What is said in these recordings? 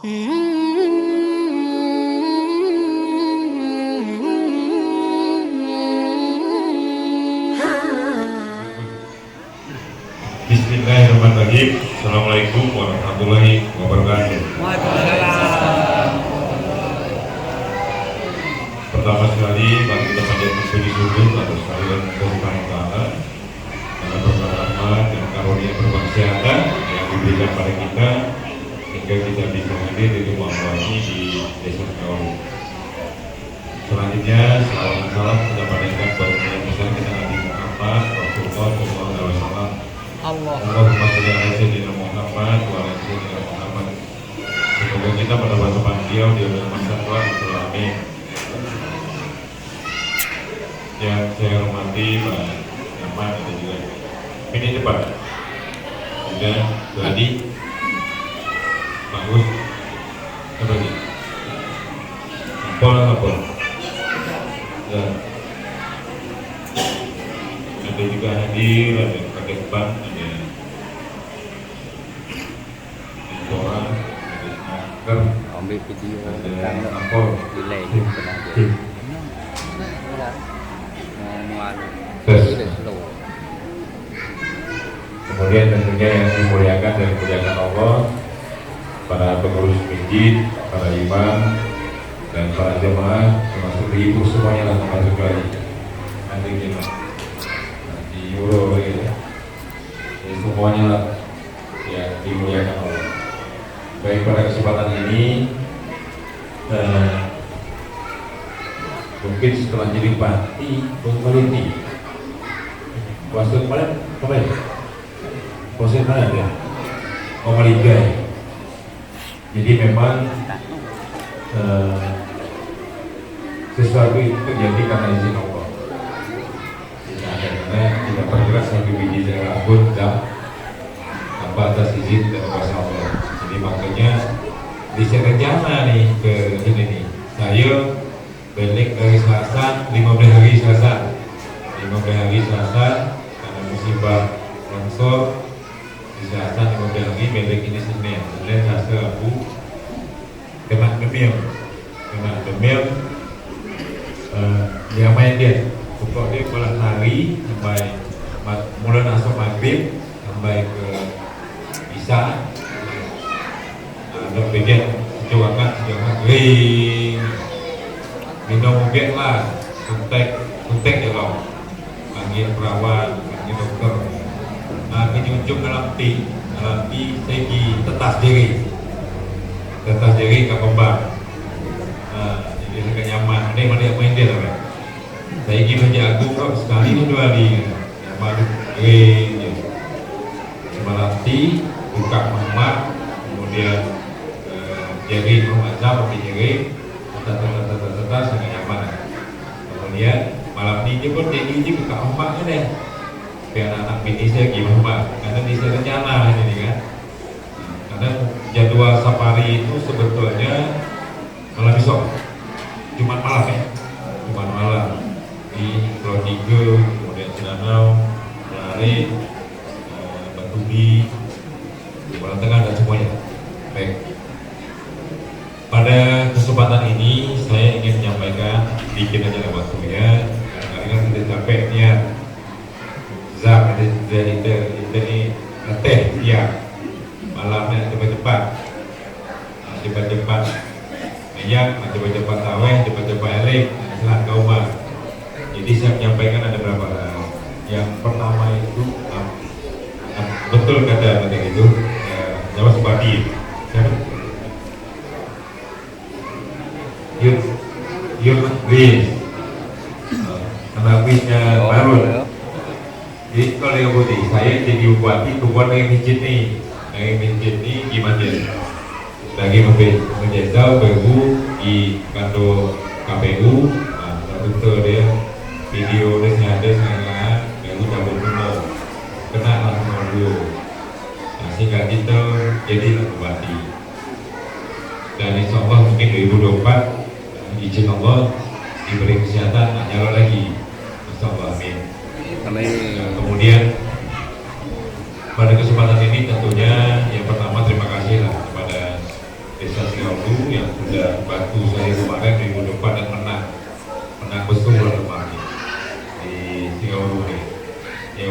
Bismillahirrahmanirrahim. Assalamualaikum warahmatullahi wabarakatuh. Waalaikumsalam. Pertama sekali, mari kita panjatkan puji syukur atas kehadiran Tuhan Ta'ala dalam berkat dan karunia berbahagia yang diberikan pada kita hingga kita bisa hadir di rumah Allah ini di Desa Kaum. Selanjutnya, salam kita panjatkan kepada yang besar kita Nabi Muhammad Rasulullah SAW. Allahumma sholli ala sayyidina Muhammad wa ala sayyidina Muhammad. Semoga kita mendapat tempat beliau di dalam masa tua. Amin. Yang saya hormati Pak Nyaman dan juga ini cepat. Sudah Gladi, bagus. Apa lagi? Apa? Dan ada juga hadir, ada pakai ban, ada orang, ada masker, Ambil video ada apa? delay pernah ada. Kemudian tentunya yang dimuliakan dan dimuliakan Allah, para pengurus masjid, para imam, dan para jemaah, termasuk ibu semuanya lah termasuk lagi. Nanti kita di Euro ya, semuanya lah ya dimuliakan Allah. Baik, pada kesempatan ini mungkin setelah jadi bupati Bungkuliti kuasa kemarin kuasa mana ya Omaliga ya. Jadi memang sesuatu itu terjadi karena izin Allah. Karena tidak bergerak sampai biji dari rambut tanpa atas izin dari kuasa Allah. Jadi makanya bisa rencana nih ke ini nih. Saya balik dari Selasa, 15 hari Selasa karena musibah longsor di Selasa 15 hari, balik ini Senin, Selasa, Rabu kena demam dia main dia pokok dia malam hari sampai mulai masuk maghrib sampai ke Isya ada bagian cobakan kering minum obat lah, suntik ya kau, panggil perawat, panggil dokter. Nah, kenyuncung dalam pi segi tetas diri ke kembang. Nah, jadi agak nyaman. Ada yang main dia lah. Saya ingin menjaga kok sekali ini 2 hari. Nyaman, kering. Melatih, buka mamak, kemudian jari rumah azam, jari tetas sangat nyaman. Kemudian malam ini pun jadi buka ombaknya deh. Biar anak bini saya gimana, karena bisa rencana ini kan. Karena jadwal safari itu sebetulnya malam besok, Jumat malam ya, Jumat malam di Pulau Tiga, kemudian Cilanau, Lari, Batubi, Pulau Tengah dan semuanya. Baik. Pada kesempatan ini saya ingin menyampaikan dikit aja lah waktunya karena kan sudah capek niat zam dari ini teh ya malamnya cepat-cepat minyak cepat-cepat aweh cepat-cepat elik selat kaumah. Jadi saya menyampaikan ada beberapa hal. Yang pertama itu betul kata itu Jawa Subadi Yud Green penampilnya baru. Jadi kalau yang putih saya jadi bupati tuan yang mijit nih gimana lagi menjajal BU di kantor KPU. Betul dia video dia ada sekarang BU cabut umum kena langsung dulu. Nah, sehingga kita jadi bupati dan insya Allah mungkin 2024 izin Allah diberi kesehatan nyala lagi, insya Allah, amin. Nah, kemudian pada kesempatan ini tentunya yang pertama terima kasih lah kepada Desa Singaulu yang sudah bantu saya kemarin minggu depan dan menang betul kemarin di Singaulu nih, ya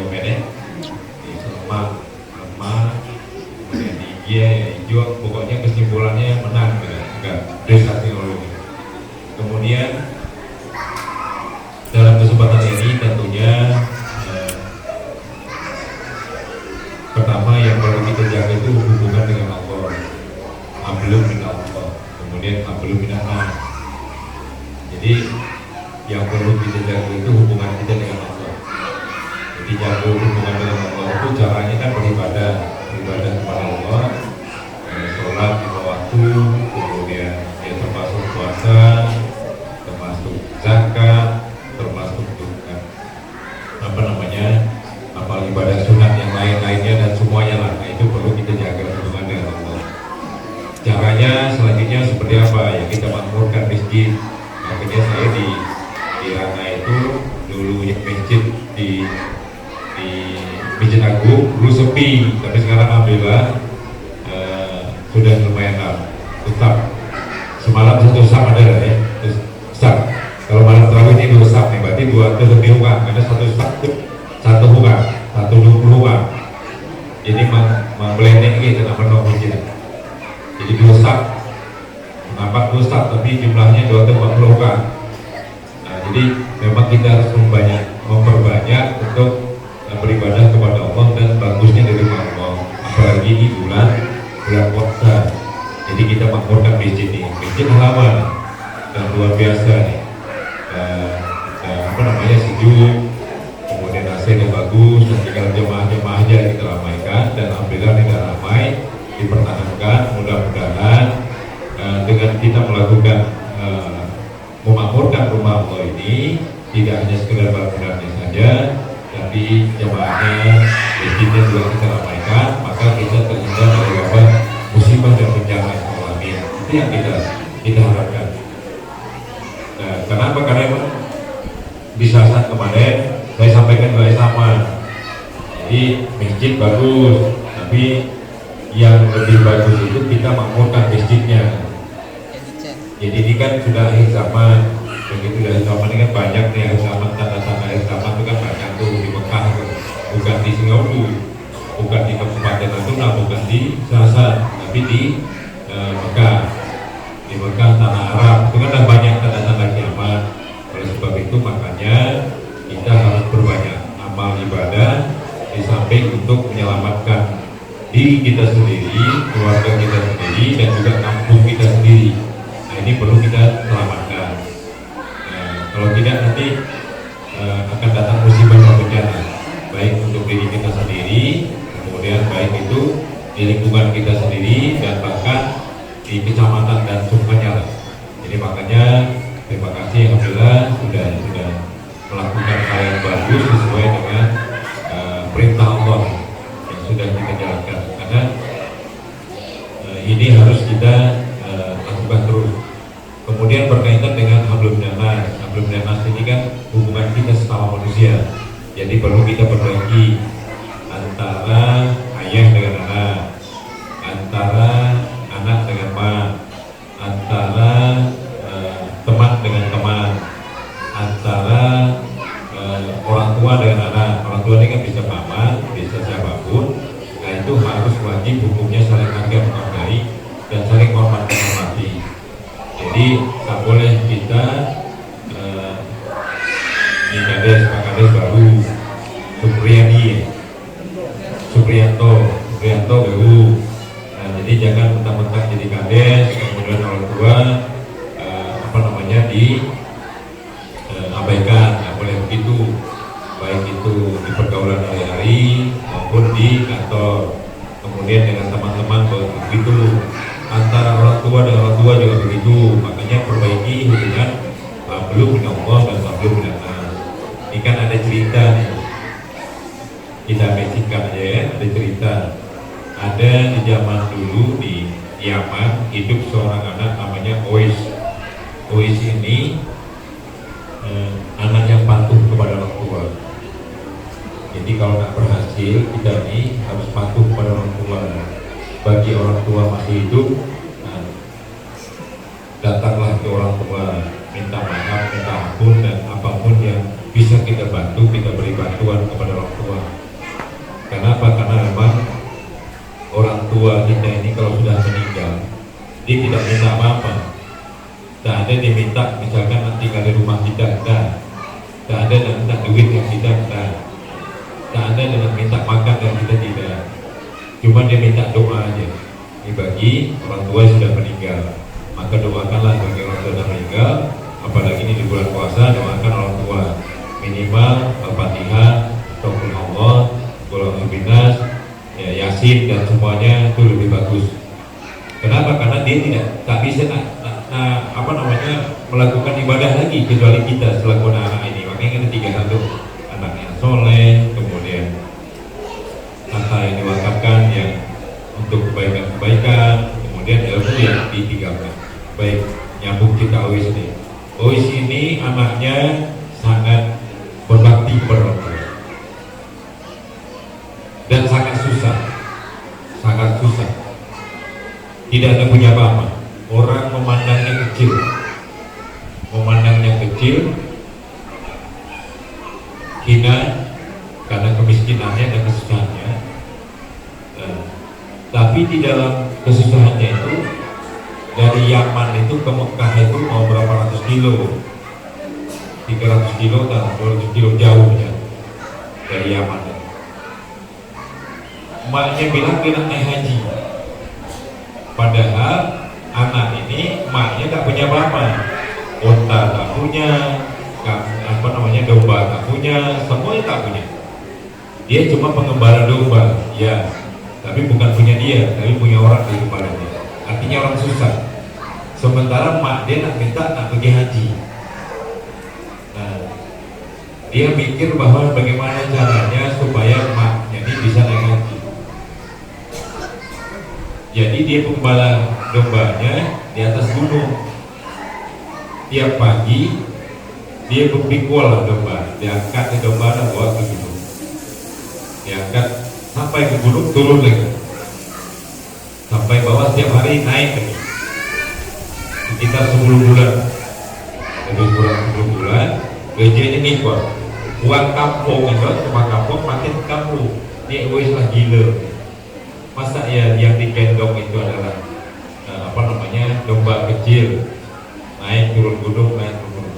di Sleman, kemudian di Igie, hijau, pokoknya kesimpulannya menang enggak Desa Singaulu. Kemudian dalam kesempatan ini tentunya pertama yang perlu kita jaga itu hubungan dengan Allah, hablum min Allah, kemudian hablum minan nas. Jadi yang perlu kita jaga itu hubungan kita dengan Allah. Jadi jaga hubungan dengan Allah itu caranya kan beribadah kepada Allah, sholat lima waktu, kemudian ya termasuk puasa, termasuk zakat, termasuk juga amal ibadah sunat yang lain-lainnya dan semuanya lah. Nah, itu perlu kita jaga hubungan dengan Allah. Caranya selanjutnya seperti apa? Ya kita makmurkan masjid. Makanya saya di Rana itu dulu yang masjid di Masjid Agung dulu sepi, tapi sekarang alhamdulillah sudah lumayan tetap. Semalam satu sab ada ya, sab. Kalau malam terawih ini dua sab nih, berarti dua lebih hukam, karena satu hukam, 120 hukam. Jadi memblending gitu, nama masjid. Jadi dua sab, nampak dua sab, tapi jumlahnya 240 hukam. Nah, jadi memang kita harus memperbanyak untuk beribadah kepada Allah dan bagusnya dari Allah, apalagi di bulan puasa. Jadi kita makmurkan masjid ini, masjid halaman dan luar biasa nih. Sejuk, kemudian AC-nya bagus, dan tinggal jemaah-jemaah aja kita ramaikan, dan alhamdulillah tidak ramai, dipertahankan. Mudah-mudahan dengan kita melakukan memakmurkan rumah Allah ini tidak hanya sekedar bangunannya saja, tapi jemaahnya, masjidnya juga kita ramaikan, maka kita terhindar dari wabah musibah dan bencana yang alami. Itu yang kita harapkan. Nah, kenapa? Karena memang di saat kemarin saya sampaikan juga sama. Jadi masjid bagus, tapi yang lebih bagus itu kita makmurkan masjidnya. Jadi ini kan sudah akhir zaman, begitu dari zaman ini kan banyak nih akhir zaman, tanda-tanda akhir zaman itu kan banyak tuh di Mekah, bukan di Singaulu, bukan di Kabupaten Natuna, bukan di Sasan, tapi di Mekah. Di Mekah, tanah Arab, itu kan ada banyak tanda-tanda kiamat. Oleh sebab itu makanya kita harus berbanyak amal ibadah di samping untuk menyelamatkan diri kita sendiri, keluarga kita sendiri, dan juga kampung kita sendiri. Nah, ini perlu kita selamatkan. Kalau tidak nanti akan datang musibah dan bencana, baik untuk diri kita sendiri, kemudian baik itu di lingkungan kita sendiri, dan bahkan di kecamatan dan semuanya. Jadi makanya terima kasih, alhamdulillah sudah melakukan hal yang bagus sesuai dengan perintah Allah yang sudah kita jalankan. Karena ini harus kita lakukan terus. Kemudian berkaitan dengan hablum minan nas ini kan hubungan kita sesama manusia. Jadi perlu kita perbaiki antara ayah dengan anak, antara anak dengan emak, antara teman dengan teman, antara orang tua dengan anak. Orang tua ini kan bisa paman, bisa siapapun. Nah, itu harus wajib hukumnya saling menghargai dan saling menghormati. Jadi tak boleh kita ini Pak Kades baru Supriyanto baru. Nah, jadi jangan mentang-mentang jadi kades kemudian orang tua diabaikan. Nggak boleh begitu, baik itu di pergaulan hari-hari maupun di kantor. Kemudian dengan teman-teman begitu, antara orang tua dengan orang tua juga begitu. Makanya perbaiki hubungan hablum minan Allah dan hablum minan nas. Ini kan ada cerita nih, kita mention aja ya, ada cerita. Ada di zaman dulu di Yaman hidup seorang anak namanya Ois. Ois ini anak yang patuh kepada orang tua. Jadi kalau nak berhasil, kita ini harus patuh kepada orang tua. Bagi orang tua masih hidup, meninggal, dia tidak minta apa-apa. Tak ada dia minta misalkan nanti tinggal di rumah kita, tak ada dan minta duit yang kita, tak ada dan minta makan yang kita tidak. Cuma dia minta doa aja. Ini bagi orang tua yang sudah meninggal, maka doakanlah bagi orang tua yang sudah meninggal. Apalagi ini di bulan puasa, doakan orang tua minimal Al-Fatihah, Astagfirullah, Qul Binas, ya, Yasin dan semuanya itu lebih bagus. Kenapa? Karena dia tak bisa melakukan ibadah lagi kecuali kita selaku anak ini. Makanya ada 3 anak yang soleh, kemudian harta yang diwakafkan yang untuk kebaikan-kebaikan, kemudian ilmu yang ditinggalkan. Baik, nyambung kita Ois ini. Ois ini anaknya sangat berbakti kepada orang tua dan sangat susah, tidak ada punya apa-apa. Orang memandangnya kecil, hina karena kemiskinannya dan kesusahannya. Tapi di dalam kesusahannya itu, dari Yaman itu ke Mekah itu mau berapa ratus kilo, 300 kilo dan 200 kilo jauh ya, dari Yaman. Emaknya bilang naik haji, padahal anak ini emaknya tak punya apa-apa, unta tak punya, domba tak punya, semuanya tak punya. Dia cuma pengembala domba, ya, tapi bukan punya dia, tapi punya orang di kepala dia. Artinya orang susah. Sementara mak dia nak pergi haji. Nah, dia mikir bahwa bagaimana caranya supaya maknya ini bisa naik haji. Jadi dia pengembala dombanya di atas gunung. Tiap pagi dia berpikul domba, diangkat di domba dan bawa ke gunung. Diangkat sampai ke gunung, turun lagi, sampai bawah setiap hari naik lagi. Sekitar 10 bulan, lebih kurang 10 bulan, gajinya ngikut. Uang kampung itu, cuma kampung makin kampung. Dia wis lah gila. Masa ya yang digendong itu adalah domba kecil, naik turun gunung,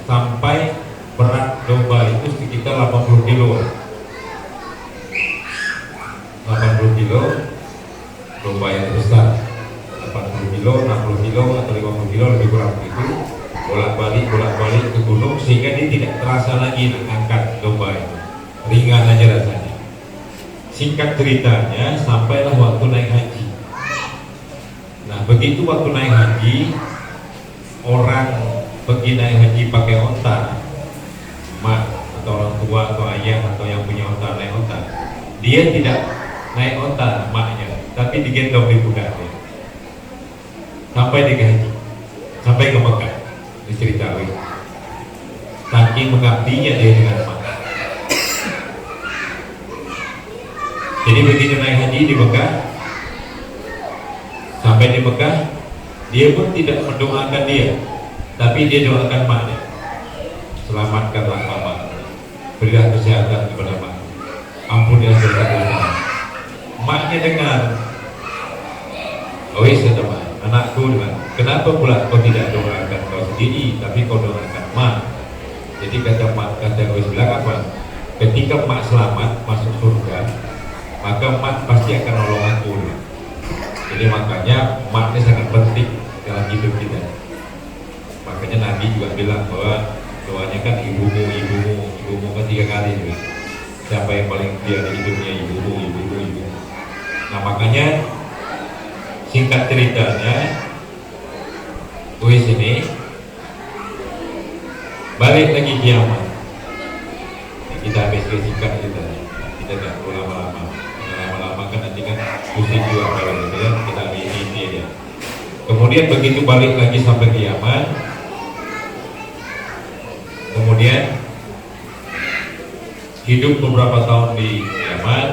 sampai berat domba itu sekitar 80 kilo. 80 kilo domba yang besar, 80 kilo, 60 kilo atau 50 kilo lebih kurang begitu, bolak-balik ke gunung sehingga dia tidak terasa lagi angkat domba itu, ringan aja rasanya. Singkat ceritanya, sampailah waktu naik haji. Nah, begitu waktu naik haji, orang pergi naik haji pakai onta, mak atau orang tua atau ayah atau yang punya onta naik onta, dia tidak naik onta maknya, tapi digendong di pundaknya sampai di haji, sampai ke Mekah. Diceritain saking mengabdinya dia dengan mak. Jadi begitu naik haji di Mekah, sampai di Mekah, dia pun tidak mendoakan dia, tapi dia doakan maknya. Selamatkanlah mama, berilah kesehatan kepada mak, ampunilah dosa-dosa. Maknya dengar, oh iya teman, anakku dengar, kenapa pula kau tidak doakan kau sendiri, tapi kau doakan mak? Jadi kata Ois bilang apa? Ketika mak selamat masuk surga, maka mak pasti akan nolong aku. Jadi makanya mak ini sangat penting dalam hidup kita. Makanya Nabi juga bilang bahwa doanya kan ibumu kan 3 kali juga. Siapa yang paling dia di hidupnya, ibumu. Nah makanya singkat ceritanya, Ois ini balik lagi ke Yaman. Kita habis ke singkat kita tidak perlu lama-lama kan nanti kan pusing juga kalau gitu ya, kita ambil ini aja. Kemudian begitu balik lagi sampai ke Yaman, kemudian hidup beberapa tahun di Yaman,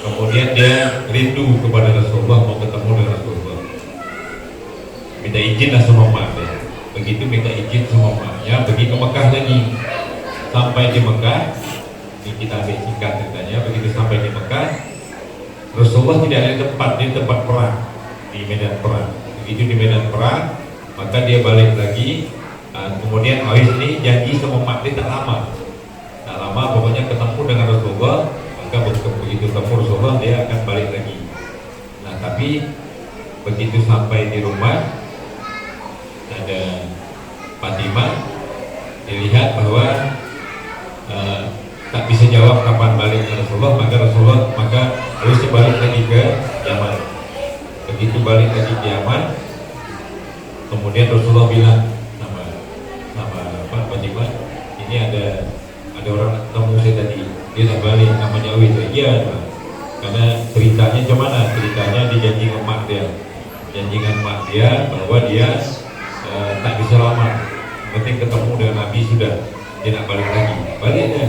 kemudian dia rindu kepada Rasulullah, mau ketemu dengan Rasulullah, minta izin lah sama emaknya. Begitu minta izin sama emaknya, pergi ke Mekah lagi. Sampai di Mekah, ini kita ambil singkat ceritanya. Begitu sampai di Mekah, Rasulullah tidak ada tempat, di tempat perang. di medan perang. Begitu di medan perang, maka dia balik lagi. Kemudian Awis ini janji sama umat dia tak lama, pokoknya ketemu dengan Rasulullah. Maka begitu ketemu Rasulullah dia akan balik lagi. Nah tapi begitu sampai di rumah ada Fatimah, dilihat bahwa tak bisa jawab kapan balik ke Rasulullah, maka Awis balik lagi ke Yaman. Begitu balik lagi ke Yaman, kemudian Rasulullah bilang sama Fatimah, ini ada orang ketemu saya tadi, dia tak balik, namanya Awis. Iya, karena ceritanya gimana? Ceritanya dijanjikan emak dia bahwa dia tak bisa lama, penting ketemu dengan Nabi sudah, dia nak balik lagi, baliknya.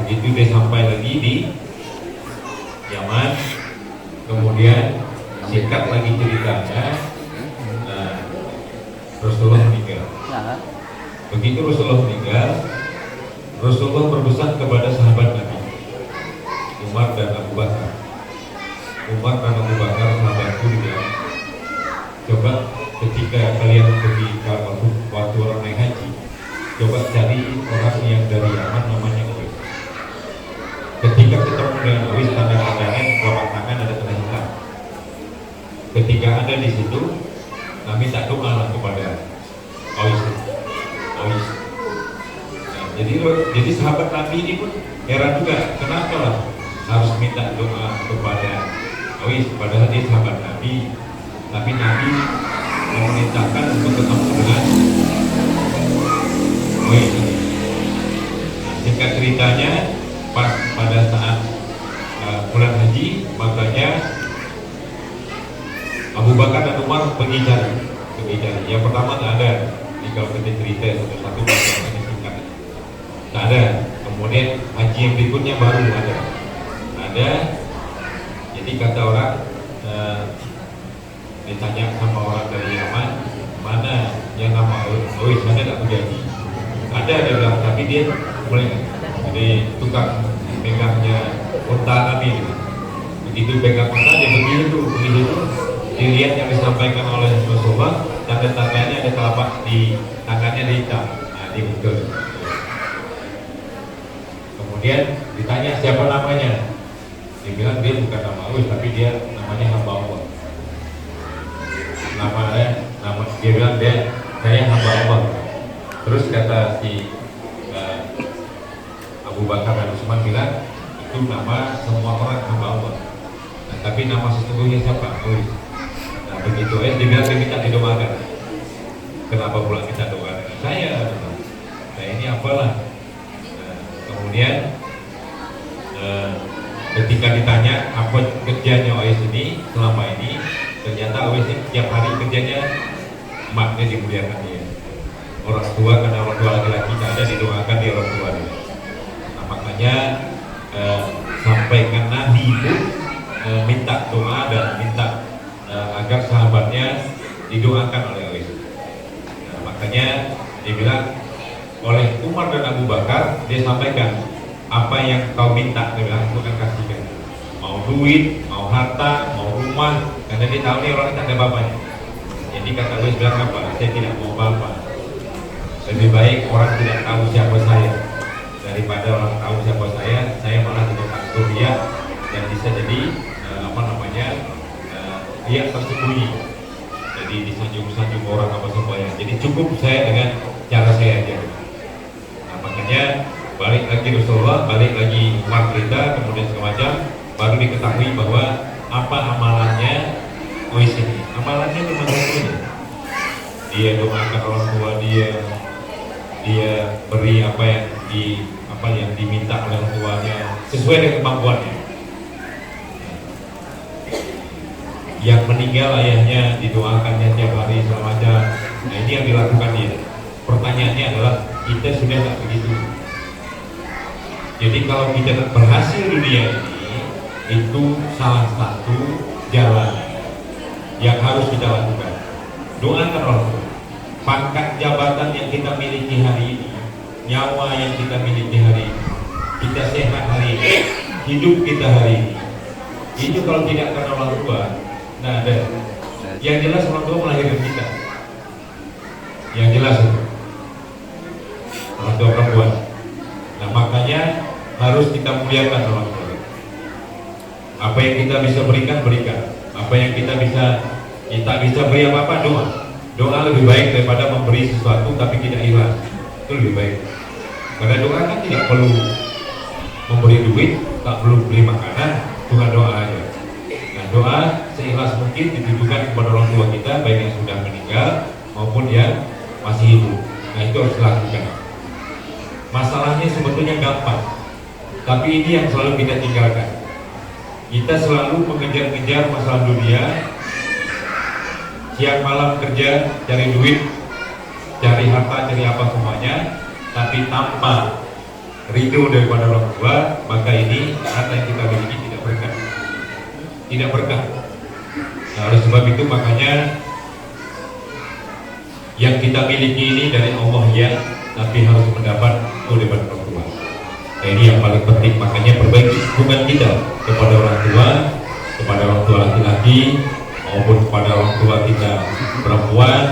Begitu dia sampai lagi di Yaman, kemudian singkat lagi ceritanya, Rasulullah meninggal. Begitu Rasulullah meninggal, Rasulullah berpesan kepada sahabat Nabi, Umar dan Abu Bakar. Sahabatku dia, coba ketika kalian pergi ke waktu orang naik haji, coba cari orang yang dari Yaman namanya Awis. Ketika ketemu dengan Awis, tanda-tandanya telapak tangan ada tanda hitam. Ketika ada di situ, kami tak doa kepada Awis. Nah, jadi sahabat Nabi ini pun heran juga, kenapa lah harus minta doa kepada Awis, padahal dia sahabat Nabi. Tapi Nabi memerintahkan untuk ketemu dengan Awis. Nah, singkat ceritanya, pada saat bulan haji, makanya Abu Bakar dan Umar pergi cari. Yang pertama tak ada, kalau kita cerita satu-satu ini singkat, tak ada. Kemudian haji yang berikutnya baru ada. Jadi kata orang, ditanya sama orang dari Yaman, mana yang nama Awis, ada tak terjadi? Ada, dia bilang, tapi dia mulai jadi tukang pegangnya unta Nabi. Begitu pegang unta, dia begitu dilihat yang disampaikan oleh Rasulullah, tanda-tandanya ada telapak di tangannya di hitam, di betul. Kemudian ditanya siapa namanya, dia bilang dia bukan nama Awis, tapi dia namanya hamba Allah. Dia bilang saya hamba Allah. Terus kata si Abu Bakar dan Utsman bilang itu nama semua orang hamba Allah. Nah, tapi nama sesungguhnya siapa? Awis. Nah begitu dia bilang dia minta didoakan. Kenapa pula kita doakan? Saya ini apalah. Nah, kemudian ketika ditanya apa kerjanya Awis ini selama ini, ternyata Awis ini tiap hari kerjanya emaknya dimuliakan dia. Orang tua, karena orang tua laki-laki tak ada, didoakan di orang tua dia. Nah, makanya sampaikan Nabi pun minta doa dan minta agar sahabatnya didoakan oleh Awis. Nah, makanya dia bilang oleh Umar dan Abu Bakar, dia sampaikan apa yang kau minta, dia bilang aku akan kasihkan. Mau duit, mau harta, mau rumah, karena dia tahu nih orang tak ada bapaknya. Jadi kata Awis bilang apa? Saya tidak mau bapak. Lebih baik orang tidak tahu siapa saya daripada orang tahu siapa saya malah jadi faktor dia dan bisa jadi dia tersembunyi, jadi disanjung-sanjung orang apa semuanya. Jadi cukup saya dengan cara saya aja. Nah, makanya balik lagi Rasulullah, balik lagi Umar cerita, kemudian segala macam, baru diketahui bahwa apa amalannya Awis ini. Amalannya cuma satu ini, dia doakan orang tua dia beri apa yang diminta oleh orang tuanya sesuai dengan kemampuannya. Yang meninggal ayahnya didoakannya tiap hari segala macam. Nah ini yang dilakukan dia. Pertanyaannya adalah kita sudah tak begitu. Jadi kalau kita tak berhasil dunia ini, itu salah satu jalan yang harus kita lakukan. Doakan orang tua. Pangkat jabatan yang kita miliki hari ini, nyawa yang kita miliki hari ini, kita sehat hari ini, hidup kita hari ini, itu kalau tidak karena orang tua, nah ada. Yang jelas orang tua melahirkan kita. Yang jelas itu orang tua perempuan. Nah makanya harus kita muliakan orang tua. Apa yang kita bisa berikan, berikan. Apa yang kita bisa beri apa-apa, doa. Doa lebih baik daripada memberi sesuatu tapi tidak ikhlas. Itu lebih baik. Karena doa kan tidak perlu memberi duit, tak perlu beli makanan, cuma doa aja. Nah doa seikhlas mungkin ditujukan kepada orang tua kita, baik yang sudah meninggal maupun yang masih hidup. Nah itu harus dilakukan. Masalahnya sebetulnya gampang, tapi ini yang selalu kita tinggalkan. Kita selalu mengejar-ngejar masalah dunia, siang malam kerja, cari duit, cari harta, cari apa semuanya, tapi tanpa ridho daripada orang tua, maka ini harta yang kita miliki tidak berkah. Tidak berkah. Nah, oleh sebab itu makanya yang kita miliki ini dari Allah ya, tapi harus mendapat oleh orang tua. Nah, ini yang paling penting, makanya perbaiki hubungan kita kepada orang tua laki-laki maupun kepada orang tua kita perempuan,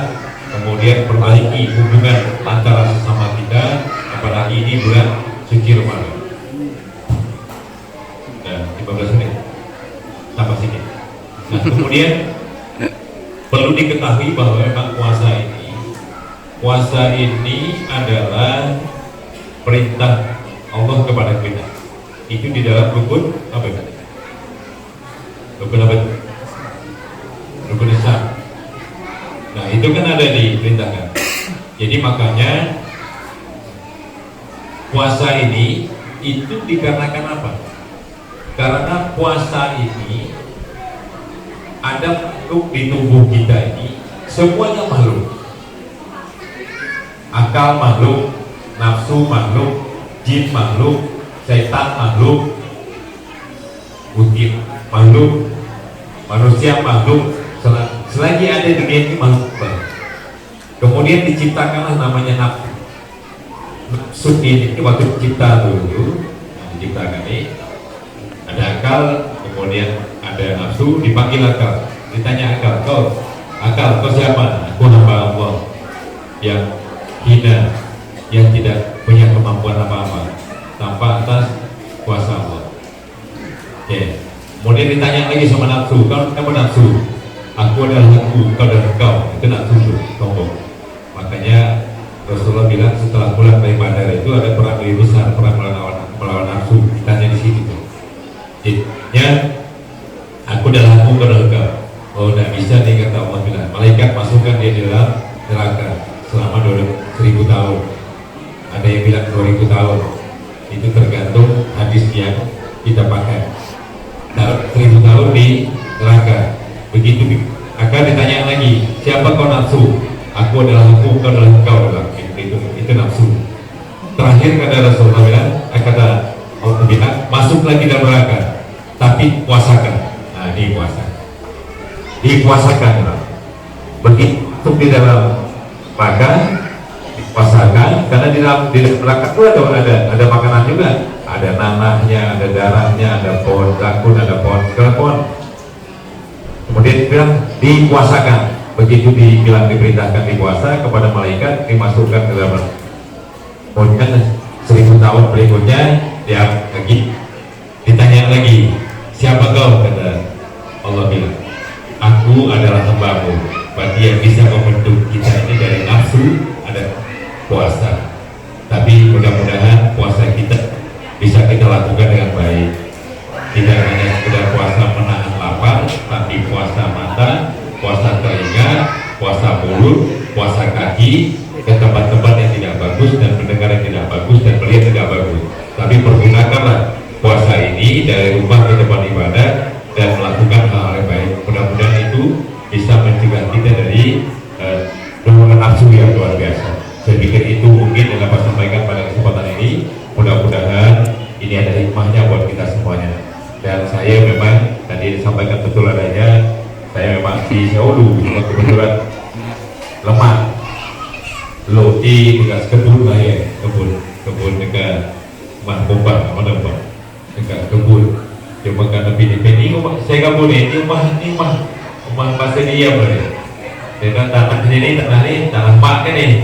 kemudian perbaiki hubungan antara sesama kita, apalagi ini bulan suci Ramadan. Nah, 15 menit tambah sedikit. Nah, kemudian perlu diketahui bahwa memang puasa ini adalah perintah Allah kepada kita. Itu di dalam rukun apa itu? Rukun apa itu? Rukun Islam. Nah itu kan ada diperintahkan. Jadi makanya puasa ini itu dikarenakan apa? Karena puasa ini ada makhluk di tubuh kita ini, semuanya makhluk. Akal makhluk, nafsu makhluk, jin makhluk, setan makhluk, bukit makhluk, manusia makhluk. Selagi ada dunia ini makhluk. Kemudian diciptakanlah namanya nafsu. Nafsu ini waktu dicipta dulu, diciptakan ini ada akal, kemudian ada nafsu, dipanggil akal, ditanya akal, kau siapa? Aku hamba Allah yang hina, yang tidak punya kemampuan apa-apa tanpa atas kuasa Allah. Ya. Kemudian ditanya lagi sama nafsu, kamu nafsu, aku adalah aku, kau adalah kau. Itu nafsu, sombong. Makanya Rasulullah bilang setelah pulang dari Badar itu ada perang lebih besar, perang melawan nafsu. Ditanya di sini tuh. Jadinya aku adalah aku, kau adalah kau. Oh, tidak bisa nih kata Allah bilang. Malaikat masukkan dia di dalam neraka selama 1000 tahun. Ada yang bilang 2000 tahun. Itu tergantung hadis yang kita pakai. 1000 tahun di neraka. Begitu akan ditanya lagi, siapa kau nafsu? Aku adalah aku, kau adalah kau. Itu nafsu. Terakhir kata Rasulullah bilang, kata Allah bilang, masuk lagi dalam neraka, tapi puasakan. Nah ini puasa. Dipuasakan. Begitu di dalam neraka, dipuasakan, karena di dalam neraka itu ada makanan juga. Ada nanahnya, ada darahnya, ada pohon zakun, ada pohon segala pohon. Kemudian bilang dipuasakan. Begitu dibilang diperintahkan dipuasa kepada malaikat, dimasukkan ke dalam. Kemudian 1000 tahun berikutnya dia lagi ditanya lagi, siapa kau? Kata Allah bilang, aku adalah hambamu. Berarti yang bisa membentuk kita ini dari nafsu ada puasa. Tapi mudah-mudahan puasa kita bisa kita lakukan dengan baik. Tidak hanya sekedar puasa menahan lapar, tapi puasa mata, puasa telinga, puasa mulut, puasa kaki ke tempat-tempat yang tidak bagus dan mendengar yang tidak bagus dan melihat tidak bagus. Tapi pergunakanlah puasa ini dari rumah ke tempat ibadah dan melakukan hal-hal yang baik. Mudah-mudahan itu bisa mencegah kita dari dorongan nafsu yang luar biasa. Saya pikir itu mungkin yang dapat sampaikan pada kesempatan ini. Mudah-mudahan ini ada hikmahnya buat kita semuanya. Dan saya memang tadi disampaikan betul adanya, saya memang di Seoul kebetulan lemah loti dekat kebun lah ya, kebun dekat Mahkobah, mana bang dekat kebun. Cuma karena pilih-pilih, saya kabur ini mah bahasa dia boleh. Dengan tanah sendiri, tanah ini, tanah mak kan nih,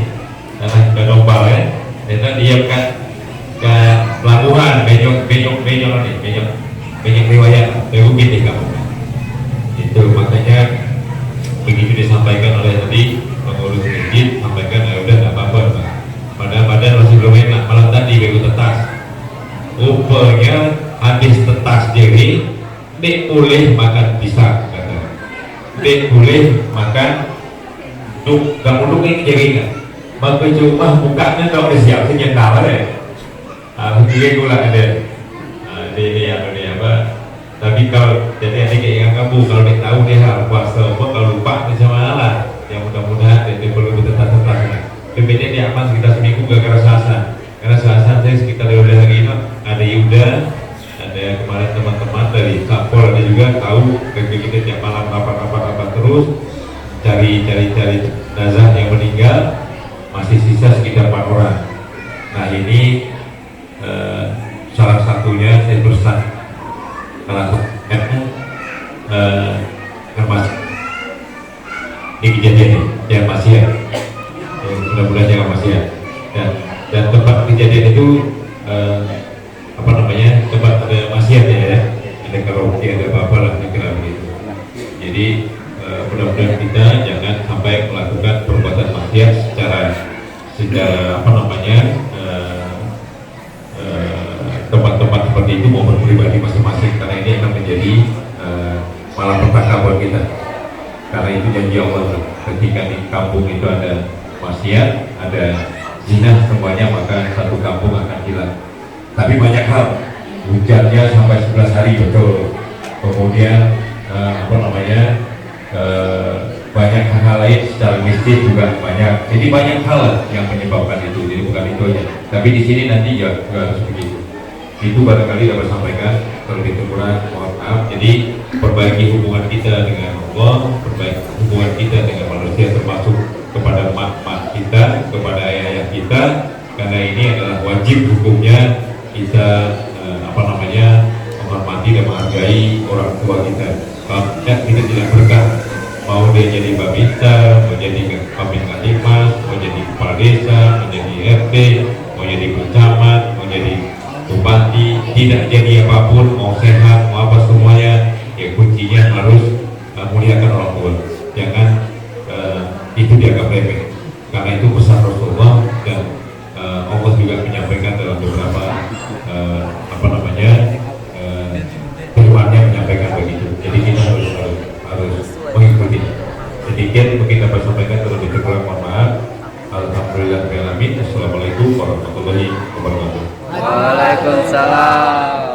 tanah Gadombal ya. Dengan diamkan ke pelabuhan, benyok riwayat, bukit di kampung. Itu makanya begitu disampaikan oleh tadi pengurus masjid, sampaikan ya udah nggak apa-apa. Padahal masih belum enak, malam tadi begu tetas. Rupanya habis tetas diri, dek boleh makan pisang, kata. Dek boleh makan duduk ini jaringan. Maka cuma bukanya kalau udah siap senyendal deh. Begini gula ada. Ini apa? Tapi kalau jadi adik yang kamu kalau dia tahu dia harus puasa apa kalau lupa dia sama Allah. Yang mudah-mudahan dia perlu tetap. Berbeda di aman sekitar seminggu gak kerasa. Karena saat saya sekitar udah hari ini ada Yuda, ada kemarin teman-teman dari Sampol, ada juga tahu kita tiap malam rapat terus cari jenazah yang meninggal, masih sisa sekitar 4 orang. Nah ini salah satunya saya berusaha langsung mas ini kejadian nih, jangan masih ya, mudah-mudahan jangan masih ya. Dan tempat kejadian itu tempat ada maksiat ya, ada karaoke, ada apa-apa lah kira begitu. Jadi mudah-mudahan kita jangan sampai melakukan perbuatan maksiat secara tempat-tempat seperti itu maupun pribadi masing-masing, karena ini akan menjadi malapetaka buat kita. Karena itu janji Allah, ketika di kampung itu ada maksiat, ada zina semuanya, maka satu kampung akan hilang. Tapi banyak hal, hujannya sampai 11 hari betul. Kemudian banyak hal lain secara mistis juga banyak. Jadi banyak hal yang menyebabkan itu. Jadi bukan itu aja. Tapi di sini nanti ya harus begitu. Itu barangkali dapat sampaikan. Kalau itu kurang, mohon maaf. Jadi perbaiki hubungan kita dengan Allah, perbaiki hubungan kita dengan manusia, termasuk kepada mak-mak kita, kepada ayah-ayah kita, karena ini adalah wajib hukumnya kita menghormati dan menghargai orang tua kita. Kalau kita tidak berkah, mau dia jadi babinsa, mau jadi Kabin Kadimas, mau jadi kepala desa, mau jadi RT, mau jadi pencamat, mau jadi bupati, tidak jadi apapun, mau sehat, mau apa semuanya, ya kuncinya harus muliakan orang tua. Jangan itu dianggap remeh, karena itu pesan Rasulullah, dan Allah juga menyampaikan dalam beberapa firman-Nya menyampaikan begitu. Jadi kita harus mengikuti. Sedikit kita sampaikan terlebih dahulu, mohon maaf. Alhamdulillah. Assalamualaikum warahmatullahi wabarakatuh. Waalaikumsalam.